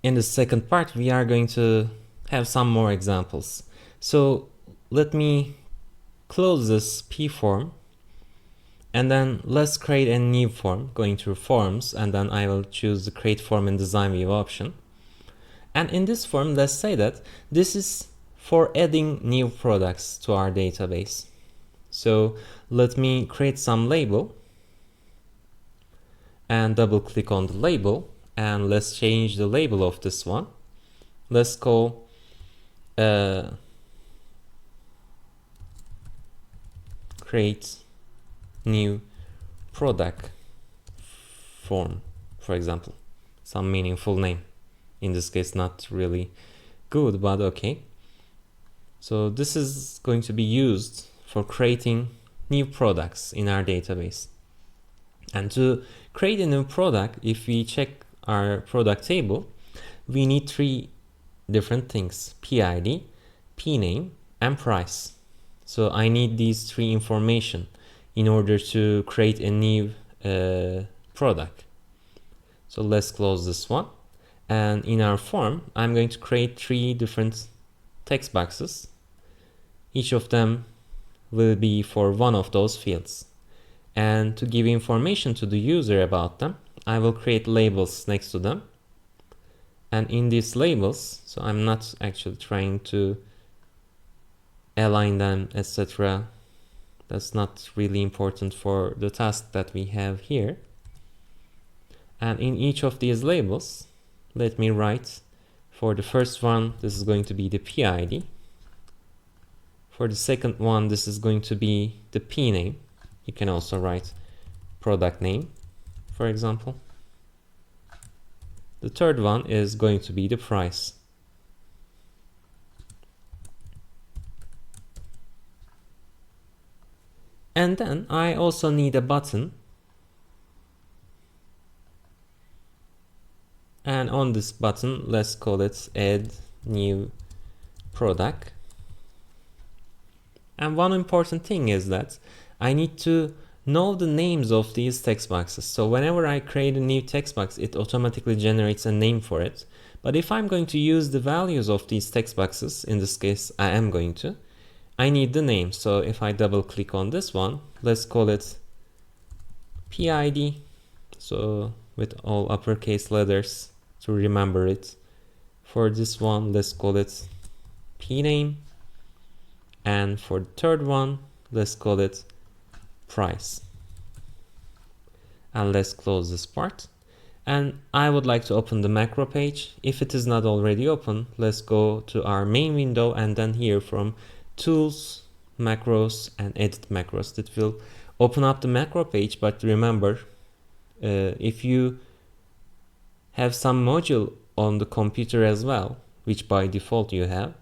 in the second part, we are going to have some more examples. So let me close this P form, and then let's create a new form, going through forms, and then I will choose the create form in design view option. And in this form, let's say that this is for adding new products to our database. So let me create some label and double click on the label, and let's change the label of this one. Let's call create new product form, for example, some meaningful name. In this case, not really good, but okay. So this is going to be used for creating new products in our database. And to create a new product, if we check our product table, we need three different things: PID, PName, and price. So I need these three information in order to create a new product. So let's close this one. And in our form, I'm going to create three different text boxes. Each of them will be for one of those fields. And to give information to the user about them, I will create labels next to them. And in these labels, so I'm not actually trying to align them, etc. That's not really important for the task that we have here. And in each of these labels, let me write, for the first one, this is going to be the PID. For the second one, this is going to be the PName. You can also write product name, for example. The third one is going to be the price. And then I also need a button. And on this button, let's call it add new product. And one important thing is that I need to know the names of these text boxes. So whenever I create a new text box, it automatically generates a name for it. But if I'm going to use the values of these text boxes, in this case I am going to, I need the name. So if I double click on this one, let's call it PID. So with all uppercase letters to remember it. For this one, let's call it PName. And for the third one, let's call it price. And let's close this part. And I would like to open the macro page. If it is not already open, let's go to our main window, and then here from tools, macros, and edit macros, that will open up the macro page. But remember, if you have some module on the computer as well, which by default you have,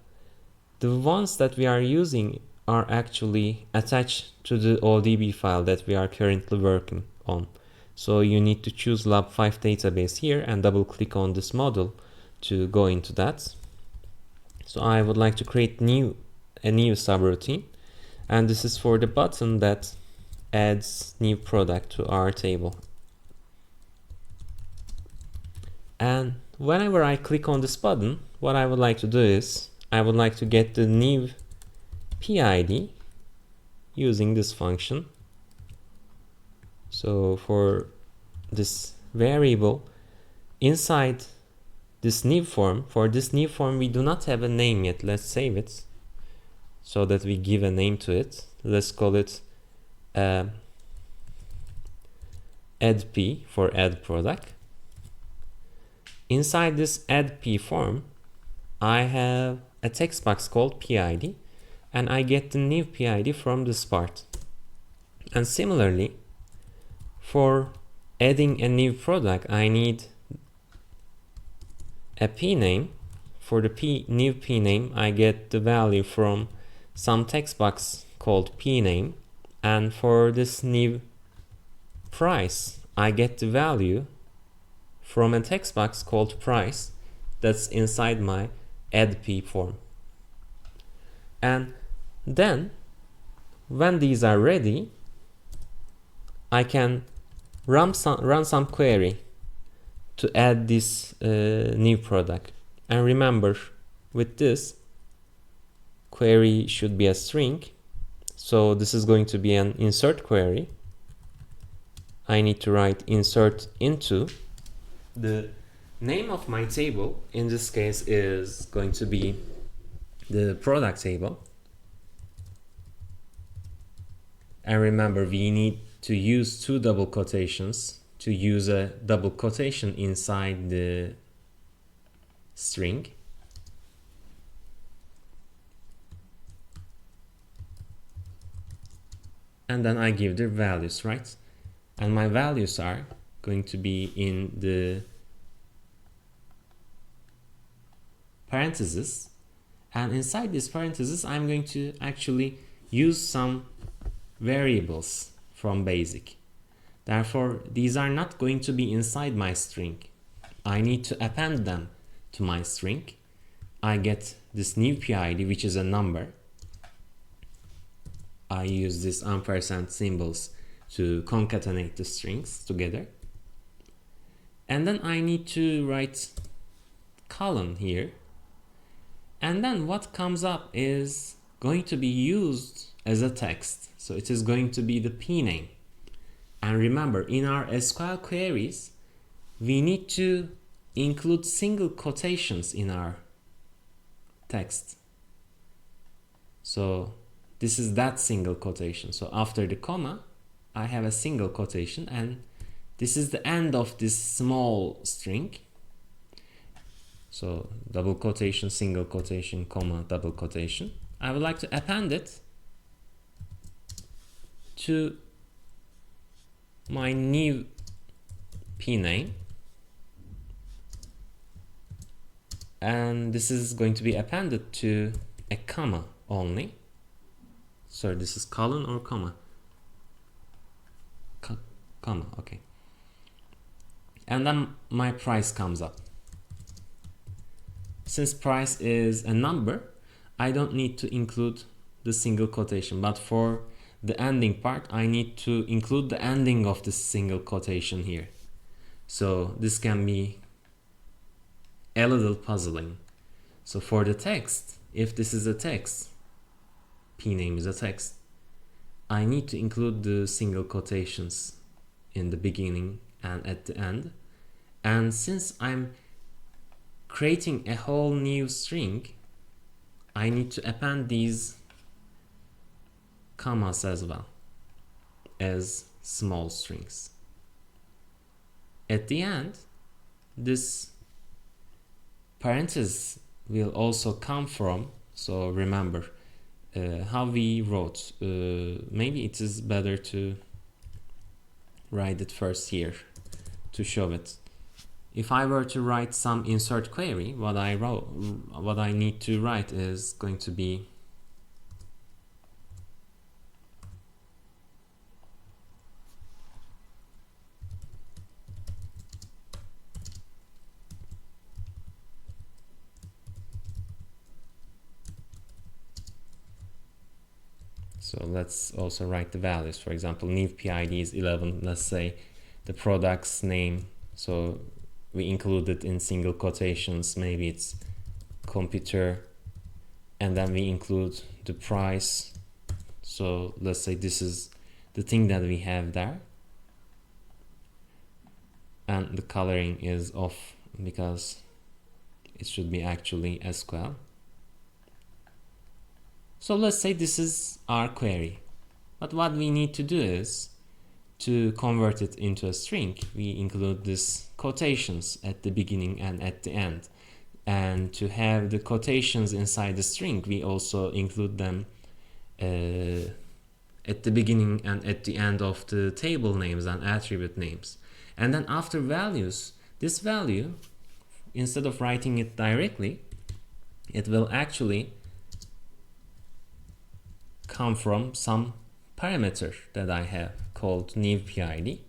the ones that we are using are actually attached to the ODB file that we are currently working on. So you need to choose Lab5 database here and double click on this module to go into that. So I would like to create a new subroutine, and this is for the button that adds new product to our table. And whenever I click on this button, what I would like to do is I would like to get the new PID using this function. So for this variable inside this new form, for this new form we do not have a name yet. Let's save it so that we give a name to it. Let's call it add P for add product. Inside this add P form, I have a text box called PID, and I get the new PID from this part. And similarly, for adding a new product, I need a PName. For the new PName, I get the value from some text box called PName, and for this new price, I get the value from a text box called price that's inside my add P form. And then when these are ready, I can run some query to add this new product. And remember, with this, query should be a string. So this is going to be an insert query. I need to write insert into. The name of my table in this case is going to be the product table. And remember, we need to use two double quotations to use a double quotation inside the string. And then I give the values, right? And my values are going to be in the parentheses. And inside this parentheses, I'm going to actually use some variables from basic. Therefore, these are not going to be inside my string. I need to append them to my string. I get this new PID, which is a number. I use these ampersand symbols to concatenate the strings together. And then I need to write colon here. And then what comes up is going to be used as a text. So it is going to be the P name. And remember, in our SQL queries, we need to include single quotations in our text. So this is that single quotation. So after the comma, I have a single quotation, and this is the end of this small string. So double quotation, single quotation, comma, double quotation. I would like to append it to my new P name. And this is going to be appended to a comma only. Sorry, this is colon or comma? Comma, okay. And then my price comes up. Since price is a number, I don't need to include the single quotation, but for the ending part, I need to include the ending of the single quotation here. So this can be a little puzzling. So for the text, if this is a text, P name is a text, I need to include the single quotations in the beginning and at the end. And since I'm creating a whole new string, I need to append these commas as well as small strings. At the end, this parenthesis will also come from, so remember how we wrote, maybe it is better to write it first here to show it. If I were to write some insert query, what I need to write is going to be so let's also write the values. For example, new PID is 11. Let's say the product's name. So we include it in single quotations. Maybe it's computer. And then we include the price. So let's say this is the thing that we have there. And the coloring is off because it should be actually SQL. So let's say this is our query. But what we need to do is to convert it into a string. We include these quotations at the beginning and at the end. And to have the quotations inside the string, we also include them at the beginning and at the end of the table names and attribute names. And then after values, this value, instead of writing it directly, it will actually come from some parameter that I have called new PID.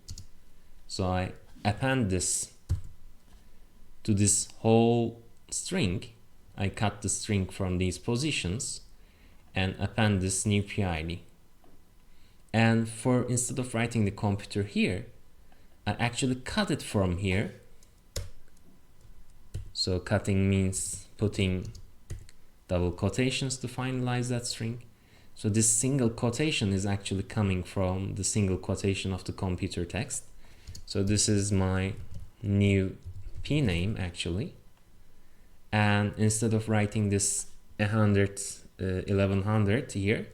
So I append this to this whole string. I cut the string from these positions and append this new PID. And for instead of writing the computer here, I actually cut it from here So cutting means putting double quotations to finalize that string. So this single quotation is actually coming from the single quotation of the computer text. So this is my new p name actually. And instead of writing this 1100 here,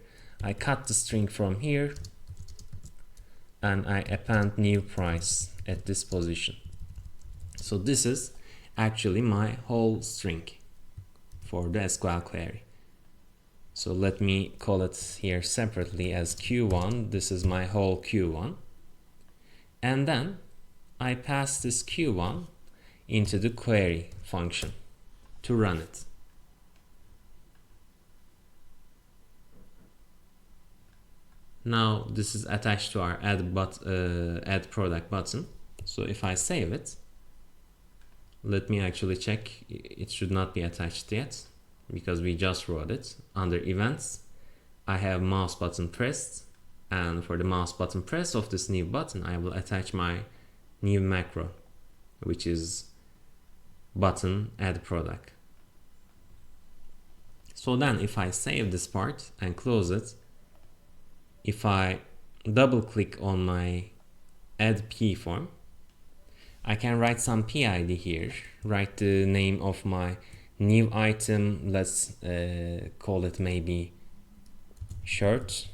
I cut the string from here and I append new price at this position. So this is actually my whole string for the SQL query. So let me call it here separately as Q1. This is my whole Q1. And then I pass this Q1 into the query function to run it. Now this is attached to our add product button. So if I save it, let me actually check. It should not be attached yet because we just wrote it. Under events, I have mouse button pressed, and for the mouse button press of this new button, I will attach my new macro, which is button add product. So then if I save this part and close it, if I double click on my add p form, I can write some PID here, write the name of my new item, let's call it maybe shirt,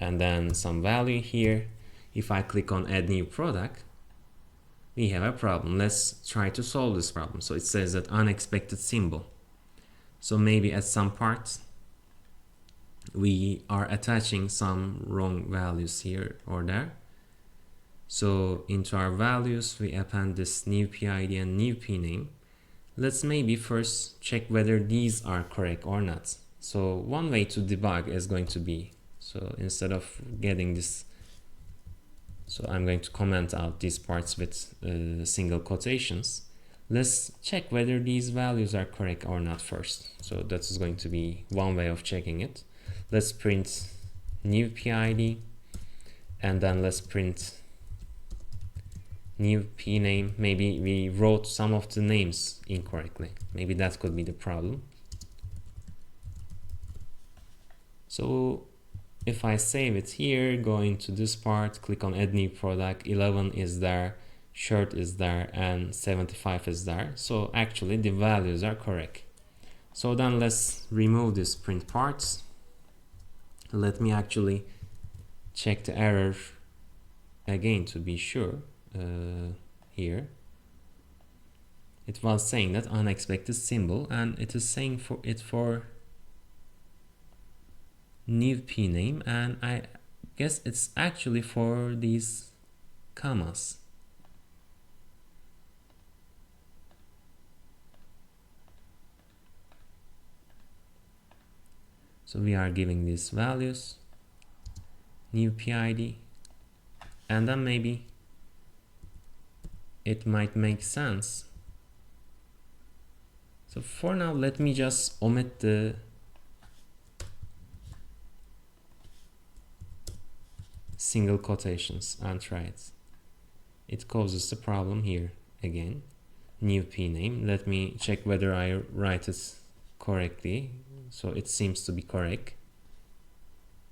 and then some value here. If I click on add new product, we have a problem. Let's try to solve this problem. So it says that unexpected symbol. So maybe at some part we are attaching some wrong values here or there. So into our values we append this new PID and new PName. Let's maybe first check whether these are correct or not. So one way to debug is going to be, so instead of getting this, so I'm going to comment out these parts with single quotations. Let's check whether these values are correct or not first. So that is going to be one way of checking it. Let's print new PID and then let's print new p name. Maybe we wrote some of the names incorrectly. Maybe that could be the problem. So if I save it here, go into this part, click on add new product, 11 is there, shirt is there, and 75 is there. So actually the values are correct. So then let's remove this print parts. Let me actually check the error again to be sure. Here it was saying that unexpected symbol, and it is saying for it for new p name, and I guess it's actually for these commas. So we are giving these values, new PID, and then maybe it might make sense. So for now, let me just omit the single quotations and try it. It causes the problem here again. New p name. Let me check whether I write it correctly. So it seems to be correct.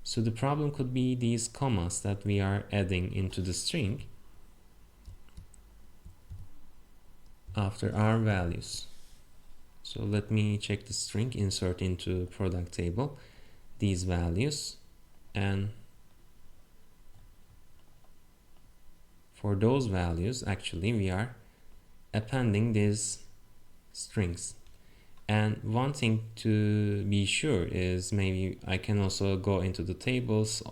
So the problem could be these commas that we are adding into the string after our values. So let me check the string, insert into product table these values, and for those values actually we are appending these strings. And one thing to be sure is maybe I can also go into the tables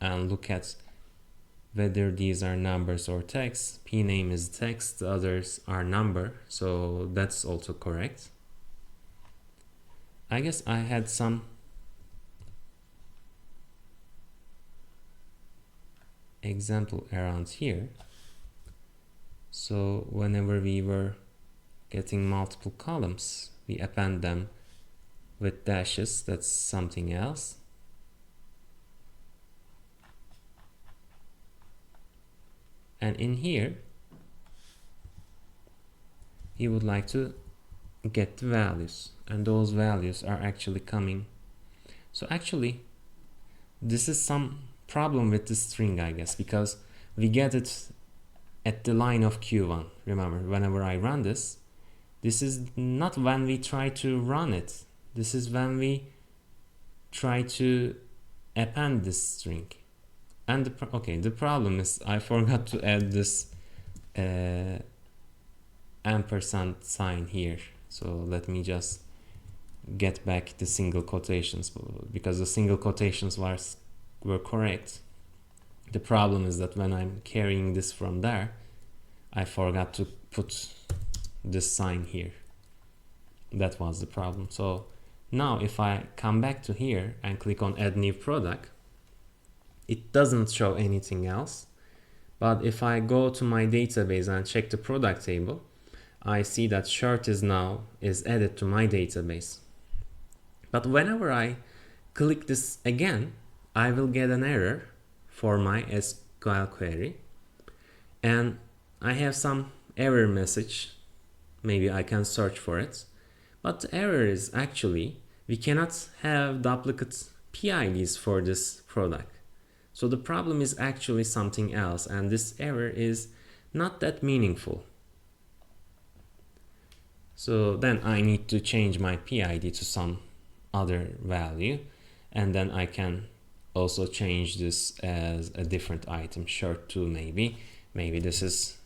and look at whether these are numbers or text. P name is text, the others are number, so that's also correct. I guess I had some example around here. So whenever we were getting multiple columns, we append them with dashes. That's something else. And in here, you would like to get the values, and those values are actually coming. So actually this is some problem with the string, I guess, because we get it at the line of Q1. Remember, whenever I run this is not when we try to run it, this is when we try to append this string. And the problem is I forgot to add this ampersand sign here. So let me just get back the single quotations, because the single quotations were correct. The problem is that when I'm carrying this from there, I forgot to put this sign here. That was the problem. So now if I come back to here and click on add new product, it doesn't show anything else. But if I go to my database and check the product table, I see that shirt is added to my database. But whenever I click this again, I will get an error for my SQL query. And I have some error message. Maybe I can search for it. But the error is actually we cannot have duplicate PIDs for this product. So the problem is actually something else, and this error is not that meaningful. So then I need to change my PID to some other value, and then I can also change this as a different item, shirt 2 maybe this is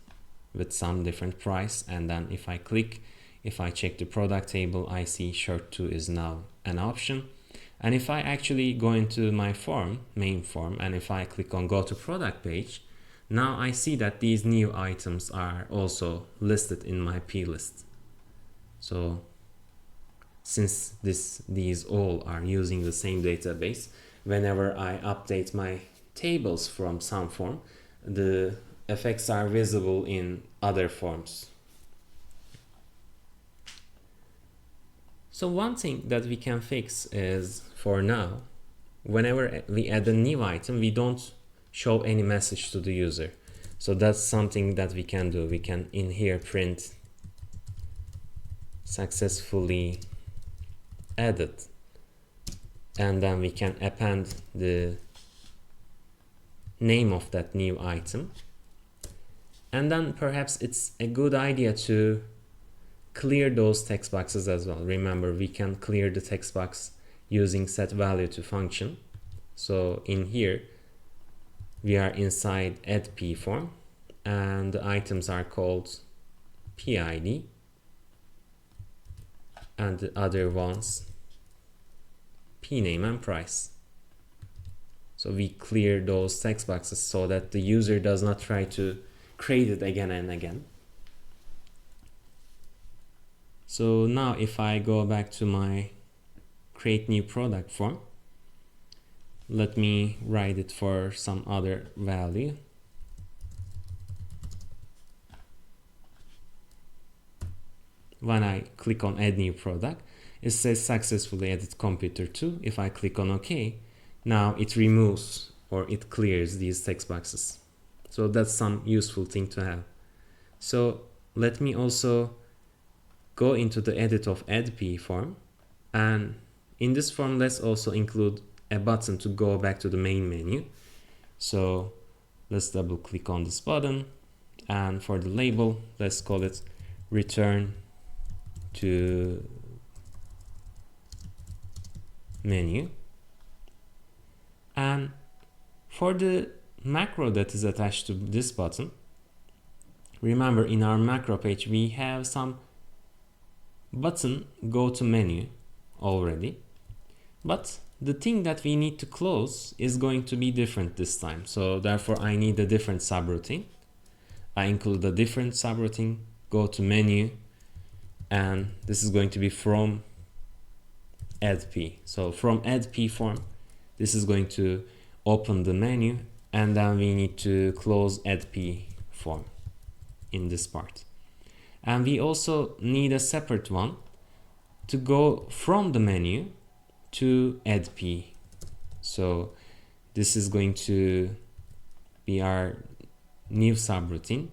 with some different price. And then if I check the product table, I see shirt 2 is now an option. And if I actually go into my main form, and if I click on go to product page, now I see that these new items are also listed in my P list. So since these all are using the same database, whenever I update my tables from some form, the effects are visible in other forms. So one thing that we can fix is, for now, whenever we add a new item, we don't show any message to the user. So that's something that we can do. We can in here print successfully added, and then we can append the name of that new item. And then perhaps it's a good idea to clear those text boxes as well. Remember, we can clear the text box using set value to function. So in here we are inside add p form, and the items are called PID, and the other ones p name and price. So we clear those text boxes so that the user does not try to create it again and again. So now if I go back to my create new product form, let me write it for some other value. When I click on add new product, it says successfully added computer 2. If I click on OK, now it removes or it clears these text boxes. So that's some useful thing to have. So let me also go into the edit of add p form, and in this form let's also include a button to go back to the main menu. So let's double click on this button, and for the label let's call it return to menu. And for the macro that is attached to this button, remember in our macro page we have some button go to menu already, but the thing that we need to close is going to be different this time. So therefore I need a different subroutine. I include a different subroutine, go to menu, and this is going to be from add p. So from add p form, this is going to open the menu, and then we need to close add p form in this part. And we also need a separate one to go from the menu to add p. So this is going to be our new subroutine,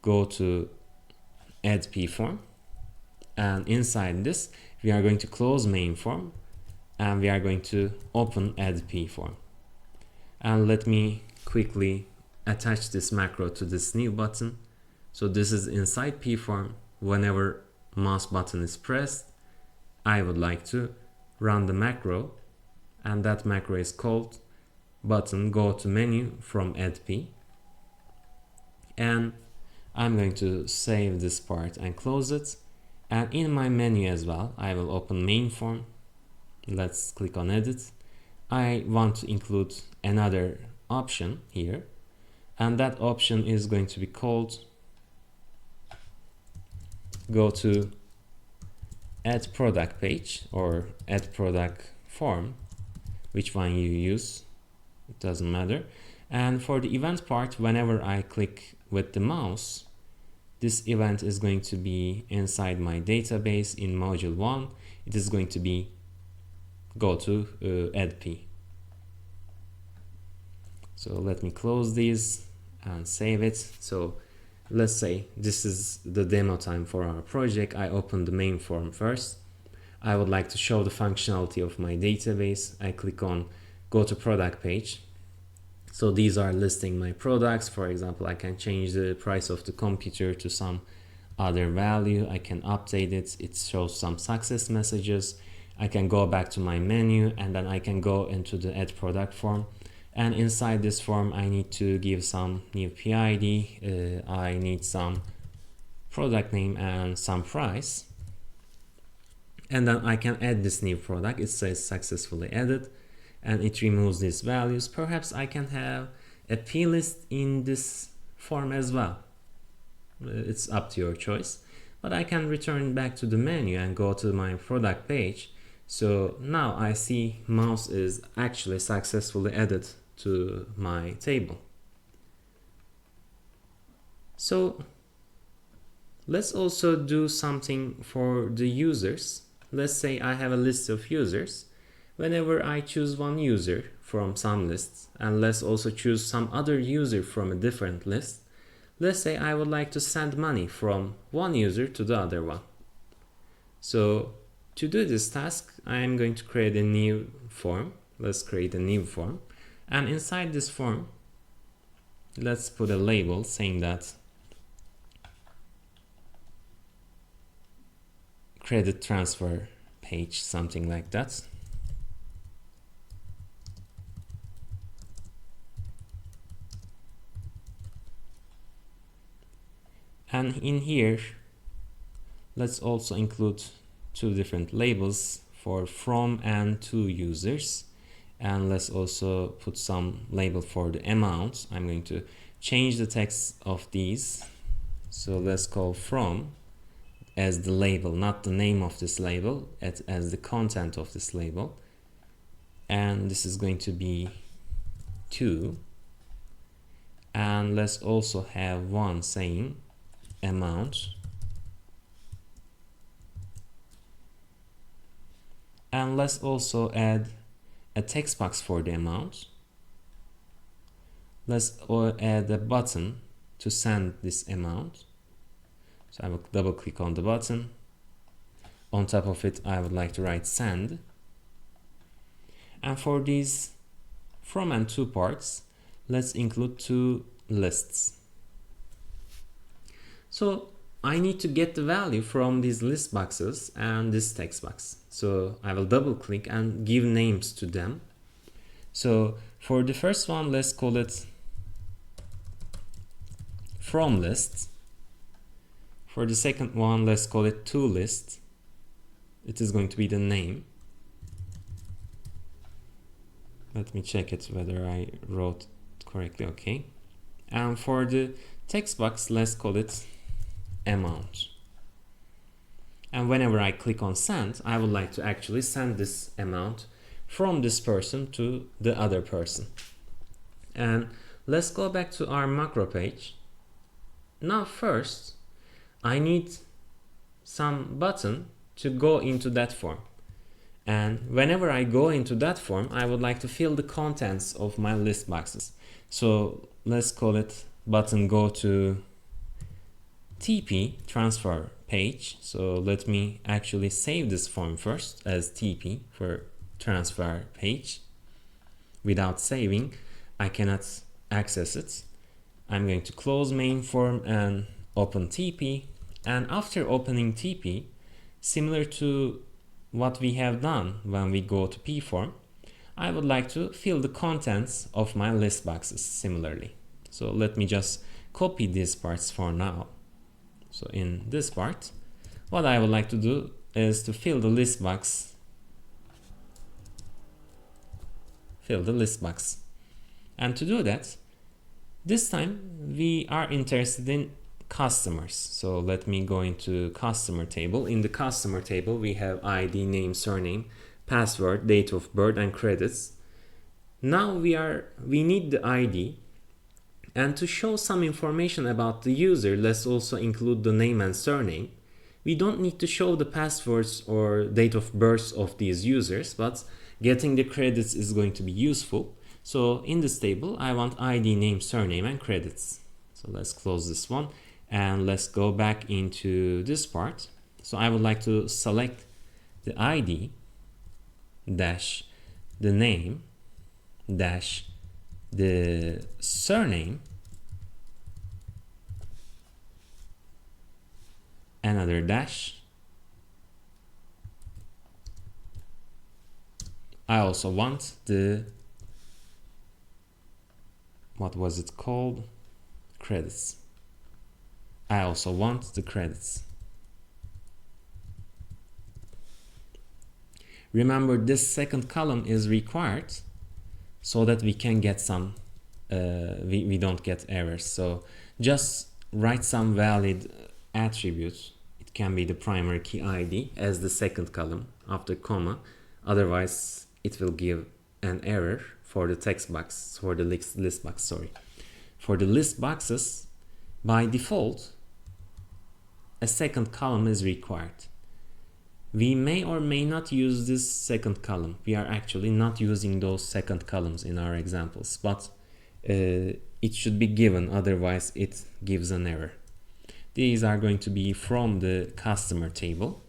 go to add p form, and inside this we are going to close main form and we are going to open add p form. And let me quickly attach this macro to this new button. So this is inside p form. Whenever mouse button is pressed, I would like to run the macro, and that macro is called button go to menu from add p. And I'm going to save this part and close it. And in my menu as well, I will open main form. Let's click on edit. I want to include another option here, and that option is going to be called go to add product page or add product form, which one you use, it doesn't matter. And for the event part, whenever I click with the mouse, this event is going to be inside my database in module 1. It is going to be go to add p. So let me close these and save it. So let's say this is the demo time for our project. I open the main form first. I would like to show the functionality of my database. I click on go to product page. So these are listing my products. For example, I can change the price of the computer to some other value. I can update it. It shows some success messages. I can go back to my menu and then I can go into the add product form. And inside this form, I need to give some new PID. I need some product name and some price. And then I can add this new product. It says successfully added, and it removes these values. Perhaps I can have a plist in this form as well. It's up to your choice. But I can return back to the menu and go to my product page. So now I see mouse is actually successfully added to my table. So let's also do something for the users. Let's say I have a list of users. Whenever I choose one user from some lists, and let's also choose some other user from a different list, let's say I would like to send money from one user to the other one. So to do this task, I am going to create a new form. Let's create a new form. And inside this form, let's put a label saying that credit transfer page, something like that. And in here, let's also include two different labels for from and to users. And let's also put some label for the amount. I'm going to change the text of these. So let's call from as the label, not the name of this label, as the content of this label. And this is going to be to. And let's also have one saying amount. And let's also add a text box for the amount. Let's add a button to send this amount. So I will double click on the button. On top of it, I would like to write send. And for these from and to parts, let's include two lists. So I need to get the value from these list boxes and this text box. So I will double click and give names to them. So for the first one, let's call it from list. For the second one, let's call it to list. It is going to be the name. Let me check it whether I wrote it correctly. Okay. And for the text box, let's call it amount. And whenever I click on send, I would like to actually send this amount from this person to the other person. And let's go back to our macro page. Now first, I need some button to go into that form. And whenever I go into that form, I would like to fill the contents of my list boxes. So let's call it button go to TP transfer page. So let me actually save this form first as TP for transfer page. Without saving, I cannot access it. I'm going to close main form and open TP. And after opening TP, similar to what we have done when we go to P form, I would like to fill the contents of my list boxes similarly. So let me just copy these parts for now. So in this part, what I would like to do is to fill the list box. And to do that, this time we are interested in customers. So let me go into customer table. In the customer table, we have ID, name, surname, password, date of birth, and credits. Now we need the ID, and to show some information about the user, let's also include the name and surname. We don't need to show the passwords or date of birth of these users, but getting the credits is going to be useful. So in this table, I want ID, name, surname, and credits. So let's close this one and let's go back into this part. So I would like to select the ID dash the name dash the surname, another dash. I also want the, what was it called? Credits. I also want the credits. Remember, this second column is required so that we can get some, we don't get errors. So just write some valid attributes. It can be the primary key ID as the second column after comma. Otherwise, it will give an error for the text box, for the list box, sorry. For the list boxes, by default, a second column is required. We may or may not use this second column. We are actually not using those second columns in our examples, but it should be given, otherwise it gives an error. These are going to be from the customer table,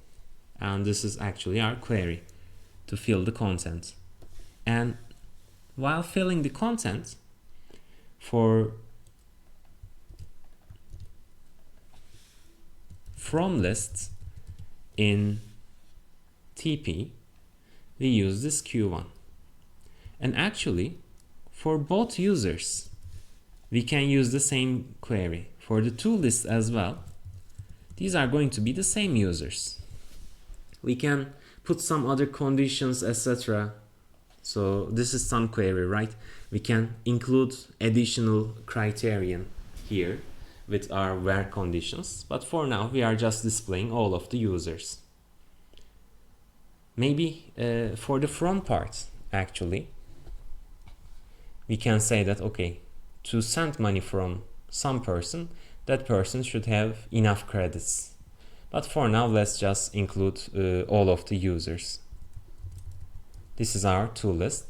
and this is actually our query to fill the content. And while filling the content, for from lists in TP, we use this Q1. And actually, for both users, we can use the same query. For the two lists as well, these are going to be the same users. We can put some other conditions, etc. So this is some query, right? We can include additional criterion here with our where conditions, but for now we are just displaying all of the users. Maybe for the from part, actually, we can say that, okay, to send money from some person, that person should have enough credits. But for now, let's just include all of the users. This is our to list.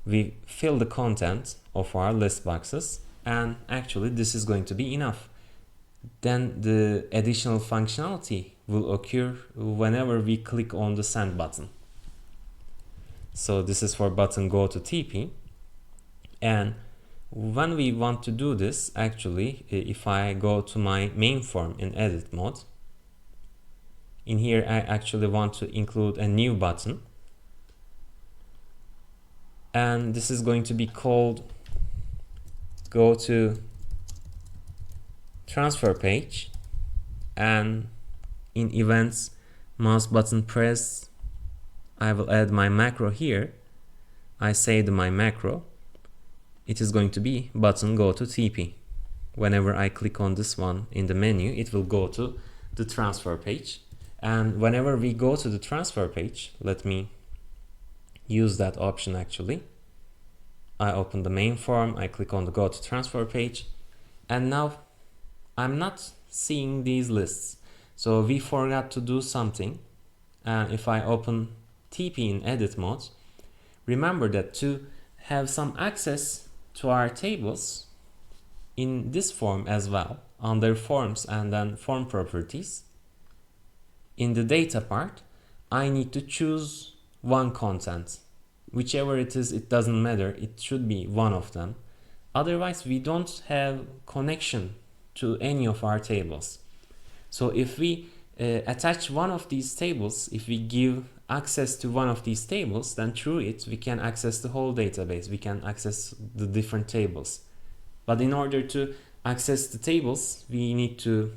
We fill the content of our list boxes, and actually this is going to be enough. Then the additional functionality will occur whenever we click on the send button. So this is for button go to TP. And when we want to do this, actually, if I go to my main form in edit mode, in here I actually want to include a new button. And this is going to be called go to transfer page, and in events mouse button press, I will add my macro here. I saved my macro. It is going to be button go to TP. Whenever I click on this one in the menu, it will go to the transfer page. And whenever we go to the transfer page, let me use that option actually. I open the main form, I click on the go to transfer page, and now I'm not seeing these lists. So we forgot to do something. And if I open TP in edit mode, remember that to have some access to our tables in this form as well, under forms and then form properties, in the data part, I need to choose one content. Whichever it is, it doesn't matter. It should be one of them. Otherwise, we don't have connection to any of our tables. So if we attach one of these tables, if we give access to one of these tables, then through it we can access the whole database. We can access the different tables. But in order to access the tables, we need to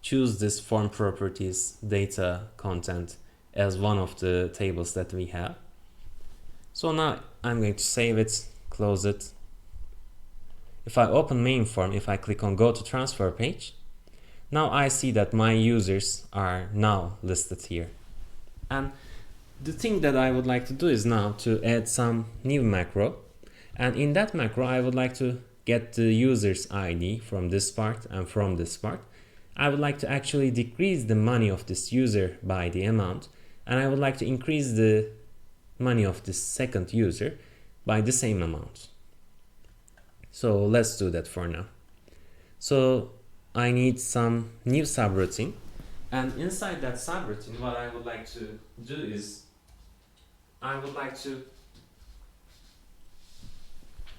choose this form properties data content as one of the tables that we have. So now I'm going to save it, close it. If I open main form, if I click on go to transfer page, now I see that my users are now listed here. And the thing that I would like to do is now to add some new macro. And in that macro, I would like to get the user's ID from this part and from this part. I would like to actually decrease the money of this user by the amount. And I would like to increase the money of this second user by the same amount. So let's do that for now. So I need some new subroutine, and inside that subroutine, what I would like to do is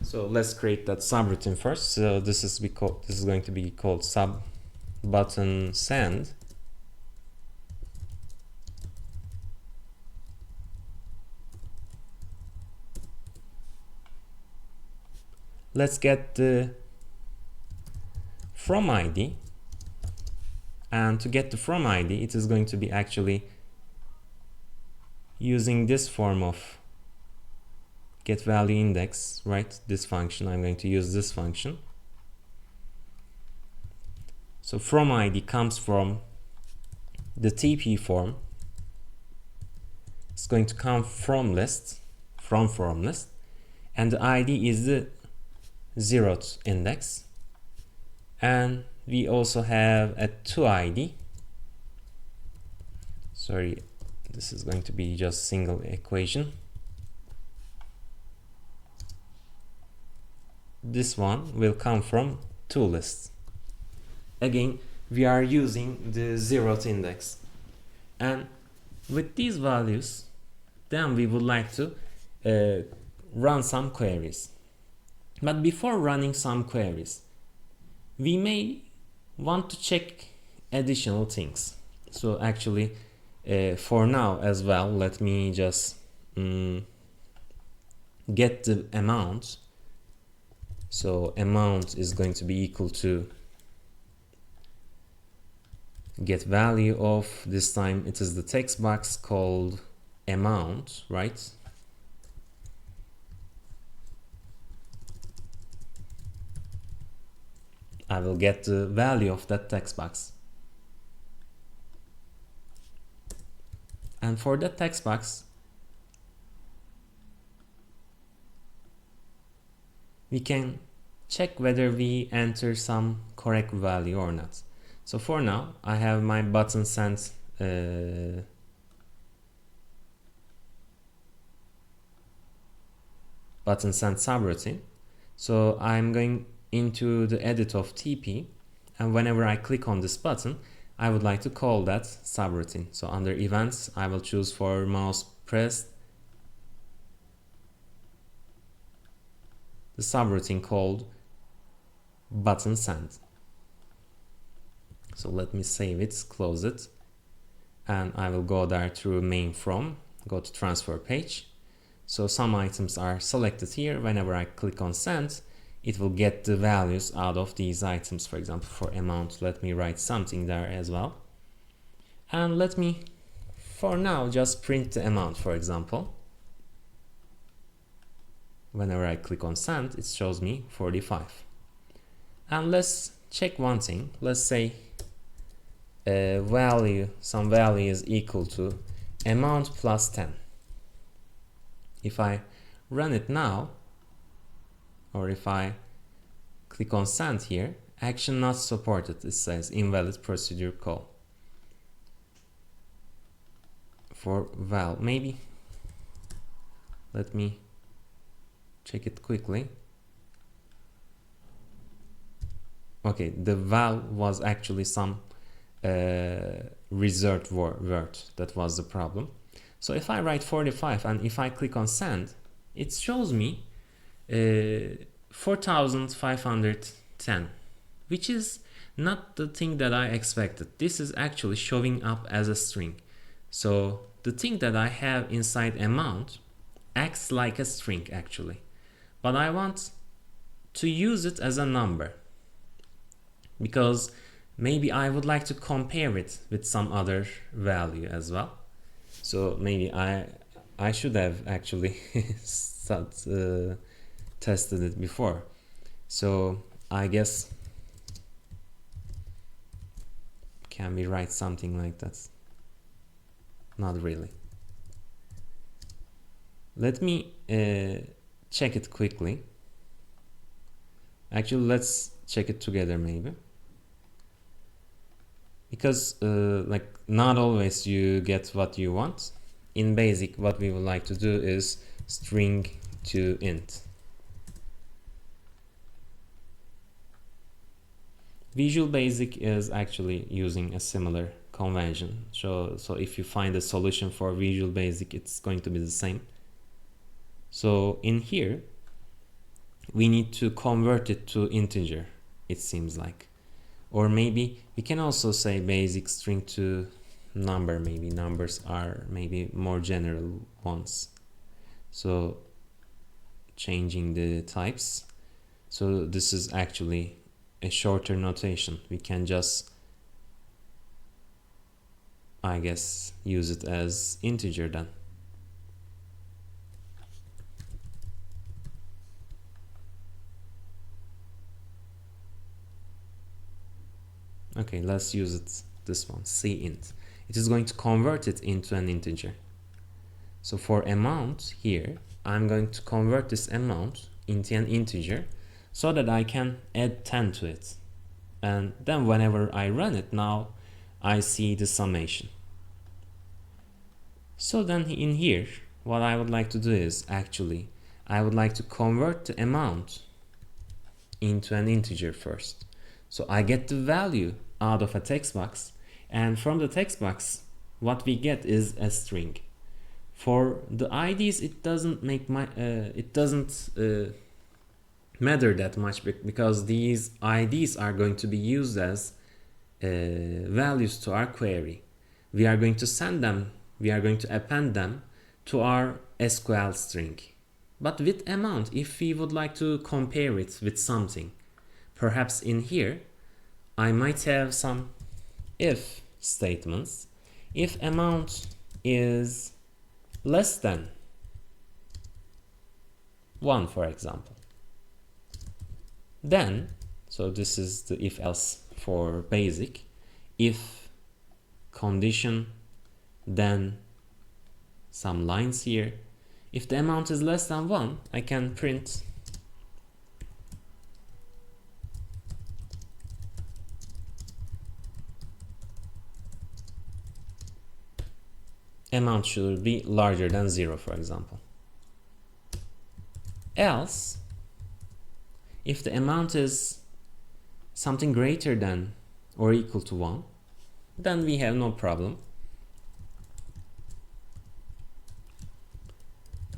so let's create that subroutine first. So this is going to be called sub button send. Let's get the from ID, and to get the from ID, it is going to be actually using this form of get value index, right? This function, I'm going to use this function. So from ID comes from the TP form. It's going to come from list, from form list, and the ID is the 0th index. And we also have a toID. Sorry, this is going to be just single equation. This one will come from toList. Again, we are using the 0th index. And with these values, then we would like to run some queries. But before running some queries, we may want to check additional things. So actually, for now as well, let me just get the amount. So amount is going to be equal to get value of, this time it is the text box called amount, right? I will get the value of that text box. And for that text box, we can check whether we enter some correct value or not. So for now, I have my button send subroutine. So I'm going into the edit of TP, and whenever I click on this button, I would like to call that subroutine. So under events, I will choose for mouse pressed the subroutine called button send. So let me save it, close it, and I will go there through main from, go to transfer page. So some items are selected here. Whenever I click on send, it will get the values out of these items. For example, for amount, let me write something there as well. And let me, for now, just print the amount, for example. Whenever I click on send, it shows me 45. And let's check one thing. Let's say some value is equal to amount plus 10. If I run it now, or if I click on send here, action not supported, it says invalid procedure call. For val, maybe, let me check it quickly. Okay, the val was actually some reserved word. That was the problem. So if I write 45 and if I click on send, it shows me 4510, which is not the thing that I expected. This is actually showing up as a string. So the thing that I have inside amount acts like a string actually, but I want to use it as a number because maybe I would like to compare it with some other value as well. So maybe I should have actually tested it before. So I guess can we write something like that? Not really. Let me check it quickly. Actually, let's check it together maybe. Because like not always you get what you want. In basic, what we would like to do is string to int. Visual Basic is actually using a similar convention. So if you find a solution for Visual Basic, it's going to be the same. So in here, we need to convert it to integer, it seems like. Or maybe we can also say basic string to number. Maybe numbers are maybe more general ones. So changing the types. So this is actually a shorter notation. We can just, I guess, use it as integer then. Okay, let's use it, this one, cint. It is going to convert it into an integer. So for amount here, I'm going to convert this amount into an integer so that I can add 10 to it. And then whenever I run it, now I see the summation. So then in here, what I would like to do is actually, I would like to convert the amount into an integer first. So I get the value out of a text box, and from the text box, what we get is a string. For the IDs, it doesn't make matter that much because these IDs are going to be used as values to our query. We are going to send them, we are going to append them to our SQL string. But with amount, if we would like to compare it with something, perhaps in here, I might have some if statements. If amount is less than 1, for example, then, so this is the if else for basic, if condition, then some lines here. If the amount is less than 1, I can print amount should be larger than 0, for example. Else, if the amount is something greater than or equal to 1, then we have no problem.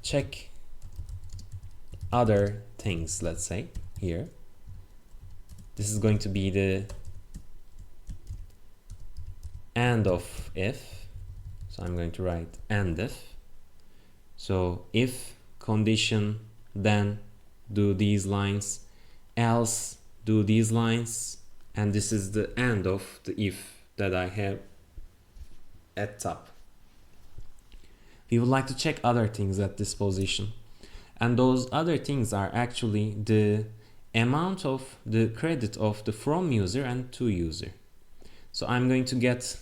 Check other things, let's say, here. This is going to be the end of if. So I'm going to write end if. So if condition, then do these lines, else do these lines, and this is the end of the if that I have at top. We would like to check other things at this position, and those other things are actually the amount of the credit of the from user and to user. So I'm going to get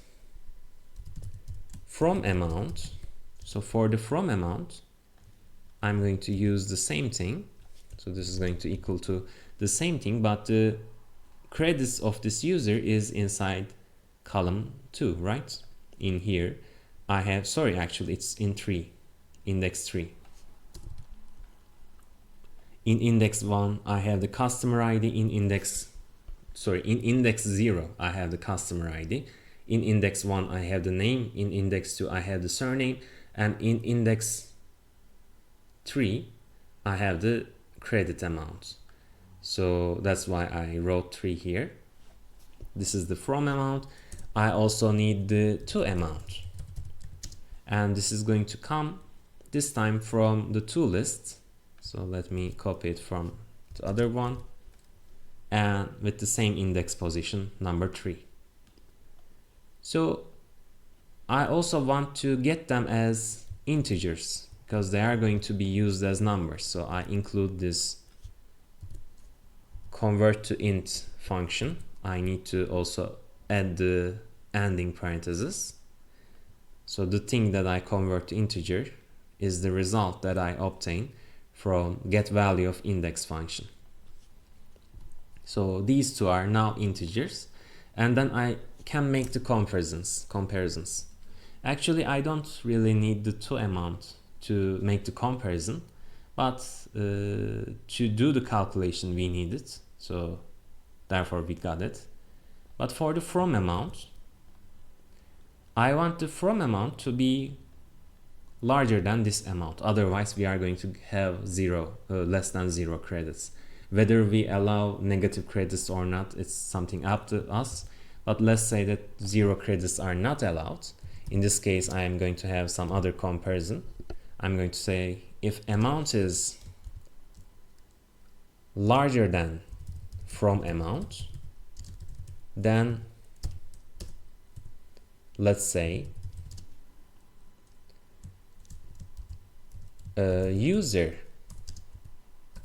from amount. So for the from amount, I'm going to use the same thing. So this is going to equal to the same thing, but the credits of this user is inside column 2, right? In here I have, sorry, actually it's in 3, index 3. In index 1 I have the customer ID, in index 0 I have the customer ID, In index 1 I have the name, in index 2 I have the surname, and in index 3 I have the credit amount. So that's why I wrote 3 here. This is the from amount. I also need the to amount, and this is going to come this time from the to list. So let me copy it from the other one, and with the same index position, number 3. So I also want to get them as integers because they are going to be used as numbers. So I include this convert to int function. I need to also add the ending parentheses. So the thing that I convert to integer is the result that I obtain from get value of index function. So these two are now integers, and then I can make the comparisons. Actually, I don't really need the to amount to make the comparison, but to do the calculation we need it, so therefore we got it. But for the from amount, I want the from amount to be larger than this amount, otherwise we are going to have less than 0 credits. Whether we allow negative credits or not, it's something up to us, but let's say that 0 credits are not allowed. In this case, I am going to have some other comparison. I'm going to say if amount is larger than from amount, then let's say user,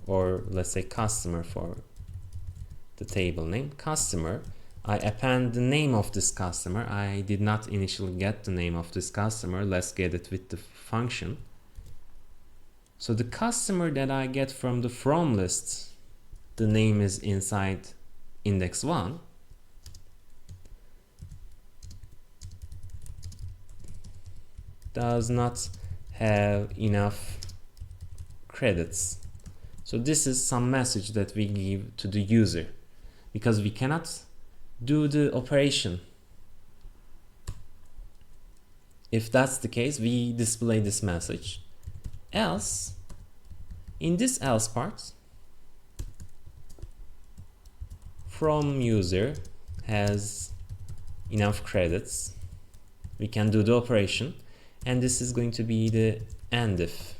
or let's say customer for the table name, customer, I append the name of this customer. I did not initially get the name of this customer. Let's get it with the function. So the customer that I get from the from list, the name is inside index 1. Does not have enough credits. So this is some message that we give to the user, because we cannot do the operation. If that's the case, we display this message. Else, in this else part, from user has enough credits, we can do the operation, and this is going to be the end if.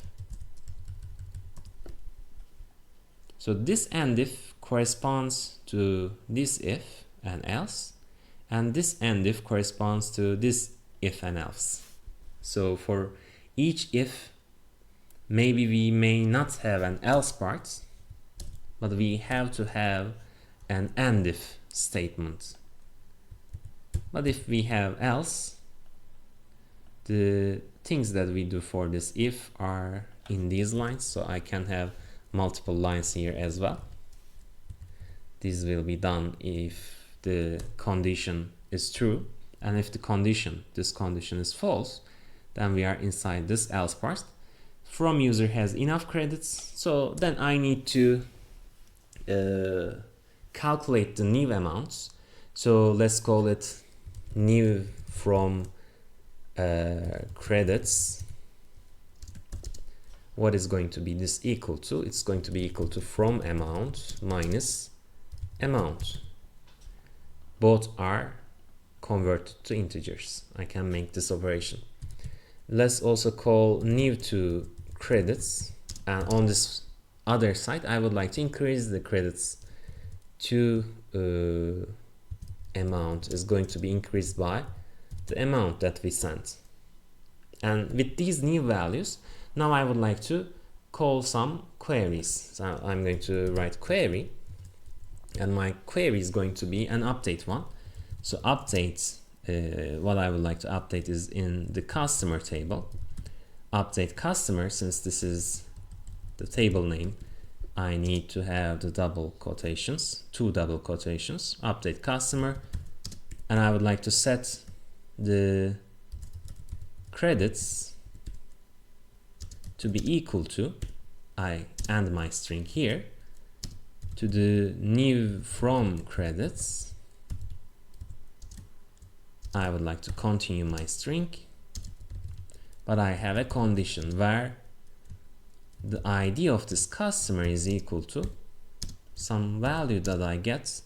So this end if corresponds to this if and else, and this end if corresponds to this if and else. So for each if, maybe we may not have an else part, but we have to have an end if statement. But if we have else, the things that we do for this if are in these lines, so I can have multiple lines here as well. This will be done if the condition is true, and if this condition is false, then we are inside this else part. From user has enough credits, so then I need to calculate the new amounts. So let's call it new from credits. What is going to be this equal to? It's going to be equal to from amount minus amount. Both are converted to integers. I can make this operation. Let's also call new to credits, and on this other side I would like to increase the credits to amount is going to be increased by the amount that we sent. And with these new values, now I would like to call some queries. So I'm going to write query, and my query is going to be an update one. So update, what I would like to update is in the customer table. Update customer, since this is the table name, I need to have the double quotations, 2 double quotations, update customer, and I would like to set the credits to be equal to, I end my string here, to the new from credits I would like to continue my string, but I have a condition where the ID of this customer is equal to some value that I get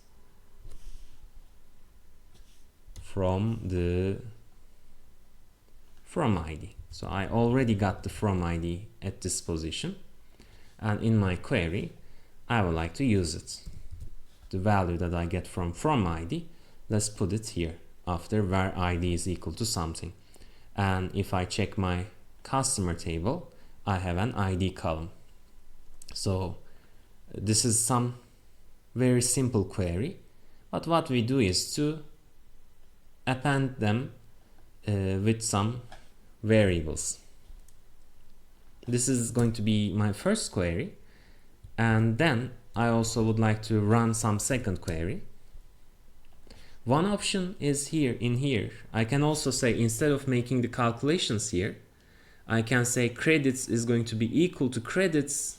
from the from ID. So I already got the from ID at this position, and in my query I would like to use it. The value that I get from ID, let's put it here after where ID is equal to something. And if I check my customer table, I have an ID column. So this is some very simple query, but what we do is to append them with some variables. This is going to be my first query, and then I also would like to run some second query. One option is here in here. I can also say, instead of making the calculations here, I can say credits is going to be equal to credits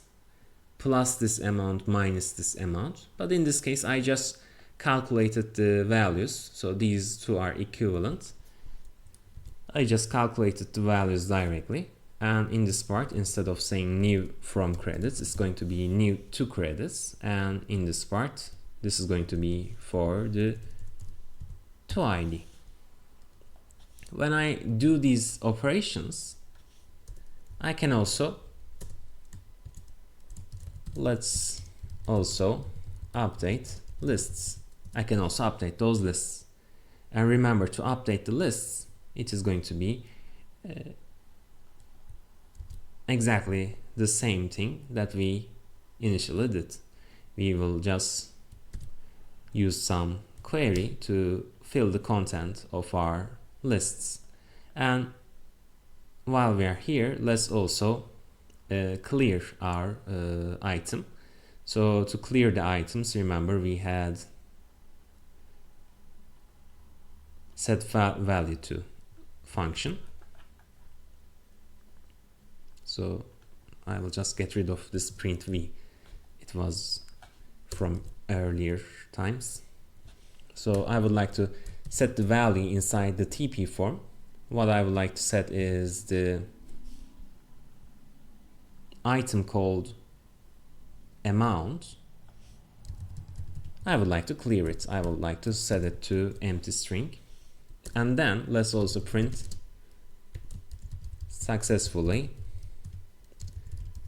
plus this amount minus this amount. But in this case, I just calculated the values. So these two are equivalent. I just calculated the values directly. And in this part, instead of saying new from credits, it's going to be new to credits. And in this part, this is going to be for the to ID. When I do these operations, I can also, let's also update lists. I can also update those lists. And remember, to update the lists, it is going to be exactly the same thing that we initially did. We will just use some query to fill the content of our lists. And while we are here, let's also clear our item. So to clear the items, remember we had set value to function. So I will just get rid of this print v. It was from earlier times. So I would like to set the value inside the TP form. What I would like to set is the item called amount. I would like to clear it. I would like to set it to empty string. And then let's also print successfully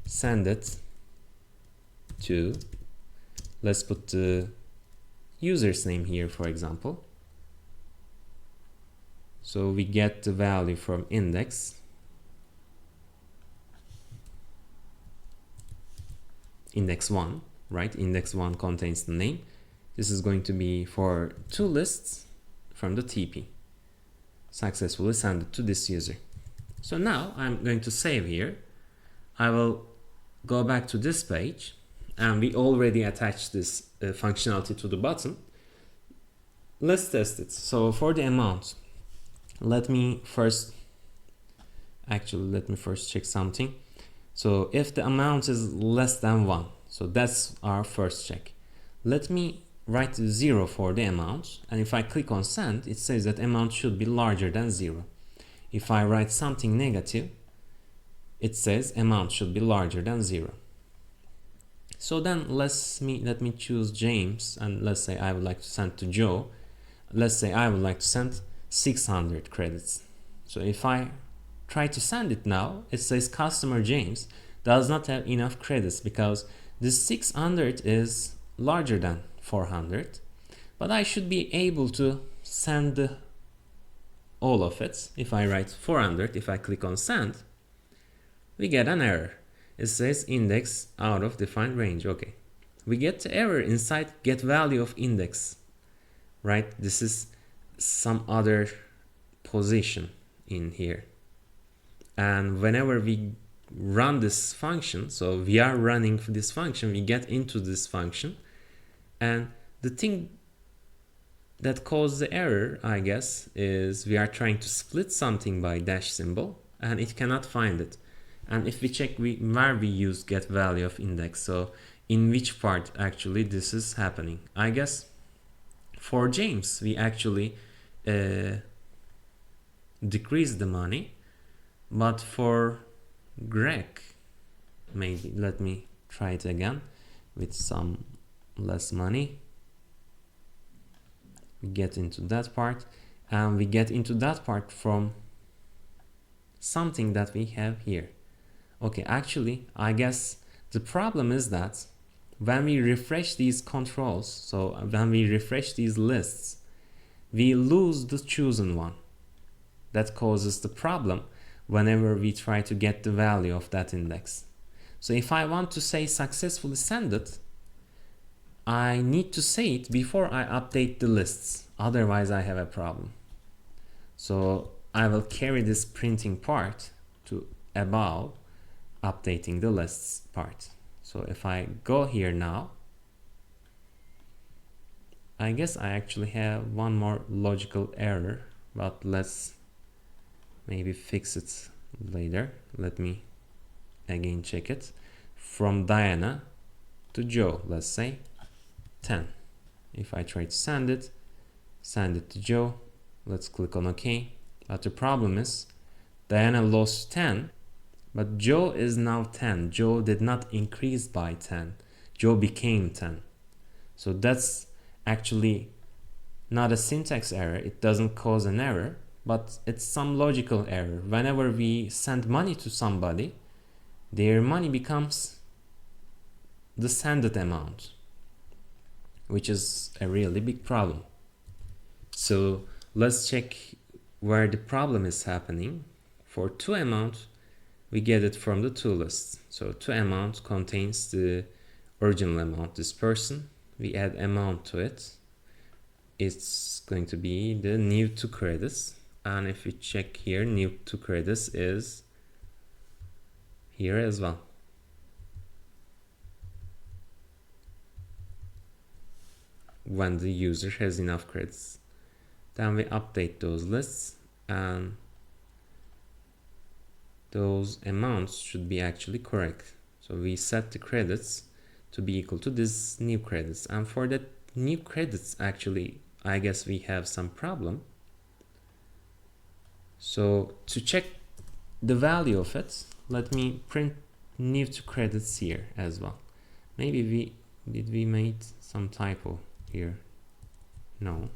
send it to, let's put the user's name here, for example. So we get the value from index. Index 1, right? Index 1 contains the name. This is going to be for two lists from the TP. Successfully send it to this user. So now I'm going to save here. I will go back to this page, and we already attached this functionality to the button. Let's test it. So for the amount, let me first check something. So if the amount is less than 1, so that's our first check. Let me write 0 for the amount, and if I click on send, it says that amount should be larger than 0. If I write something negative, it says amount should be larger than 0. So then let me choose James, and let's say I would like to send to Joe. Let's say I would like to send 600 credits. So if I try to send it now, it says customer James does not have enough credits because this 600 is larger than 400. But I should be able to send all of it. If I write 400, if I click on send, we get an error. It says index out of defined range. Okay, we get the error inside get value of index, right? This is some other position in here. And whenever we run this function, so we are running this function, we get into this function, and the thing that caused the error, I guess, is we are trying to split something by dash symbol and it cannot find it. And if we check where we use get value of index, so in which part actually this is happening, I guess for James we actually decrease the money, but for Greg, maybe let me try it again with some less money. We get into that part, and we get into that part from something that we have here. Okay, actually, I guess the problem is that when we refresh these controls, so when we refresh these lists, we lose the chosen one. That causes the problem whenever we try to get the value of that index. So if I want to say successfully sended, I need to say it before I update the lists. Otherwise, I have a problem. So I will carry this printing part to above updating the lists part. So if I go here now, I guess I actually have one more logical error, but let's maybe fix it later. Let me again check it. From Diana to Joe, let's say 10. If I try to send it to Joe, let's click on OK. But the problem is Diana lost 10, but Joe is now 10. Joe did not increase by 10. Joe became 10. So that's actually not a syntax error. It doesn't cause an error, but it's some logical error. Whenever we send money to somebody, their money becomes the sended amount, which is a really big problem. So let's check where the problem is happening. For toAmount, we get it from the toList. So toAmount contains the original amount, this person. We add amount to it. It's going to be the new toCredits. And if we check here, new toCredits is here as well. When the user has enough credits. Then we update those lists, and those amounts should be actually correct. So we set the credits to be equal to this new credits, and for that new credits actually I guess we have some problem. So to check the value of it, let me print new toCredits here as well. Maybe we made some typo here. No.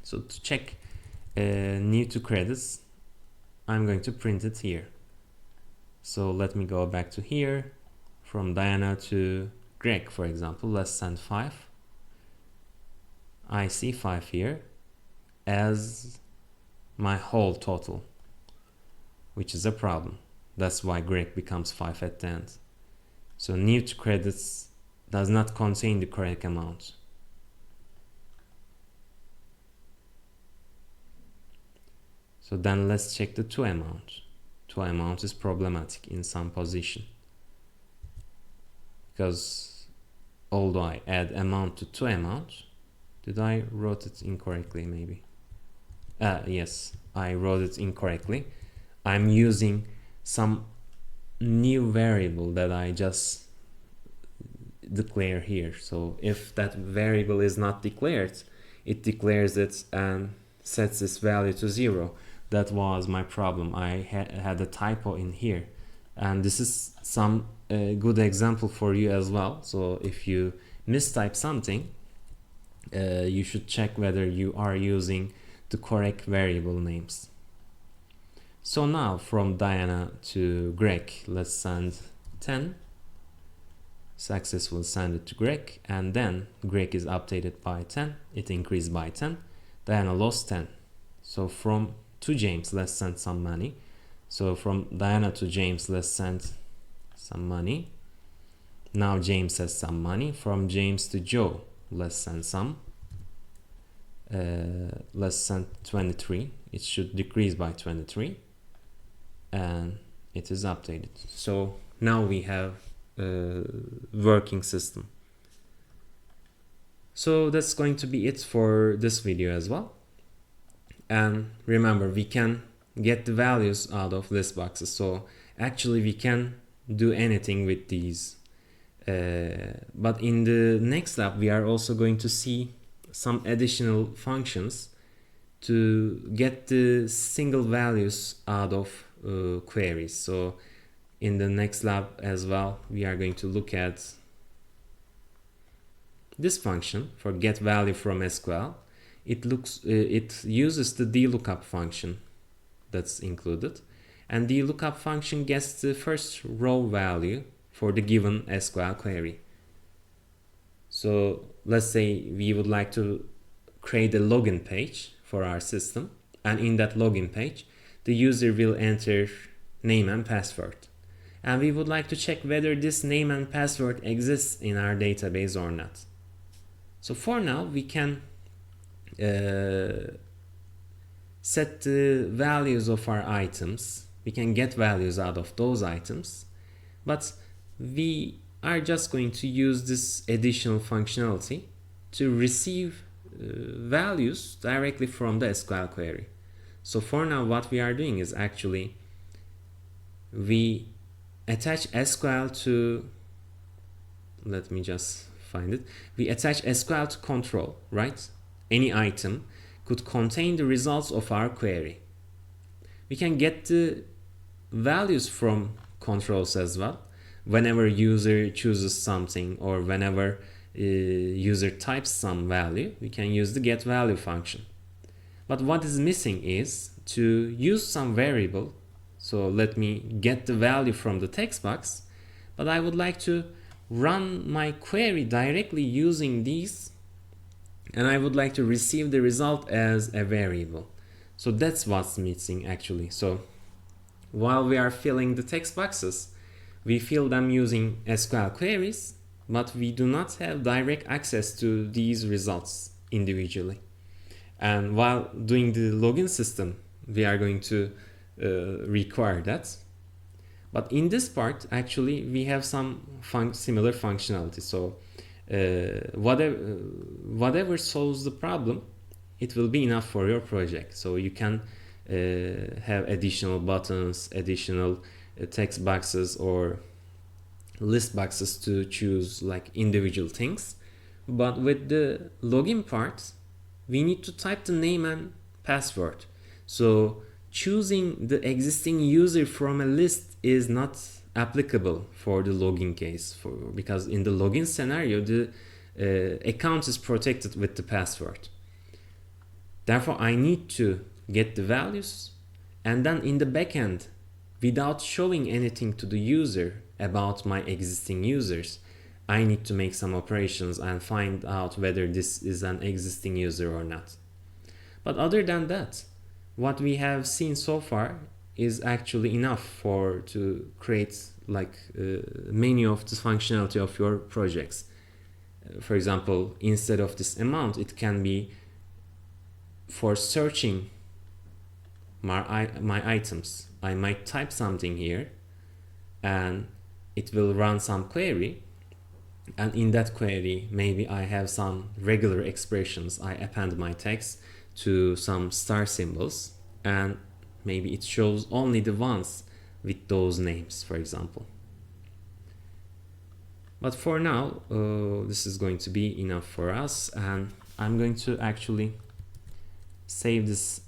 So to check new toCredits, I'm going to print it here. So let me go back to here. From Diana to Greg, for example, let's send 5. I see 5 here as my whole total, which is a problem. That's why Greg becomes 5 at the end. So new toCredits does not contain the correct amount. So then let's check the toAmount. toAmount is problematic in some position, because although I add amount to toAmount, did I wrote it incorrectly maybe? Yes, I wrote it incorrectly. I'm using some new variable that I just declare here. So if that variable is not declared, it declares it and sets this value to 0. That was my problem. I had a typo in here, and this is some good example for you as well. So if you mistype something, you should check whether you are using the correct variable names. So now from Diana to Greg, let's send 10. Successfully send it to Greg, and then Greg is updated by 10. It increased by 10. Diana lost 10. So from to James, let's send some money. So from Diana to James, let's send some money. Now James has some money. From James to Joe, let's send some. Let's send 23. It should decrease by 23, and it is updated. So now we have a working system. So that's going to be it for this video as well. And remember, we can get the values out of list boxes. So actually we can do anything with these. But in the next lab, we are also going to see some additional functions to get the single values out of queries. So in the next lab as well, we are going to look at this function for get value from SQL. It uses the dlookup function that's included, and the lookup function gets the first row value for the given SQL query. So let's say we would like to create a login page for our system, and in that login page the user will enter name and password, and we would like to check whether this name and password exists in our database or not. So for now we can set the values of our items. We can get values out of those items, but we are just going to use this additional functionality to receive values directly from the SQL query. So for now what we are doing is actually we attach SQL to, let me just find it, we attach SQL to control, right? Any item could contain the results of our query. We can get the values from controls as well. Whenever user chooses something or whenever user types some value, we can use the get value function. But what is missing is to use some variable. So let me get the value from the text box, but I would like to run my query directly using these, and I would like to receive the result as a variable. So that's what's missing actually. So while we are filling the text boxes, we fill them using SQL queries, but we do not have direct access to these results individually. And while doing the login system, we are going to require that. But in this part, actually, we have some similar functionality. So whatever solves the problem, it will be enough for your project. So you can have additional buttons, additional text boxes or list boxes to choose like individual things. But with the login part, we need to type the name and password. So choosing the existing user from a list is not applicable for the login case, because in the login scenario the account is protected with the password. Therefore I need to get the values, and then in the backend, without showing anything to the user about my existing users, I need to make some operations and find out whether this is an existing user or not. But other than that, what we have seen so far is actually enough to create like many of the functionality of your projects. For example, instead of this amount, it can be for searching my items. I might type something here and it will run some query, and in that query maybe I have some regular expressions. I append my text to some star symbols, and maybe it shows only the ones with those names, for example. But for now, this is going to be enough for us, and I'm going to actually save this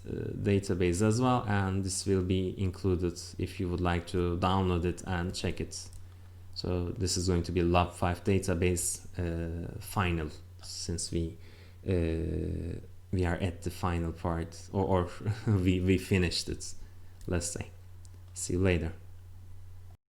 database as well, and this will be included if you would like to download it and check it. So this is going to be Lab5 database final, since we are at the final part, or we finished it, let's say. See you later.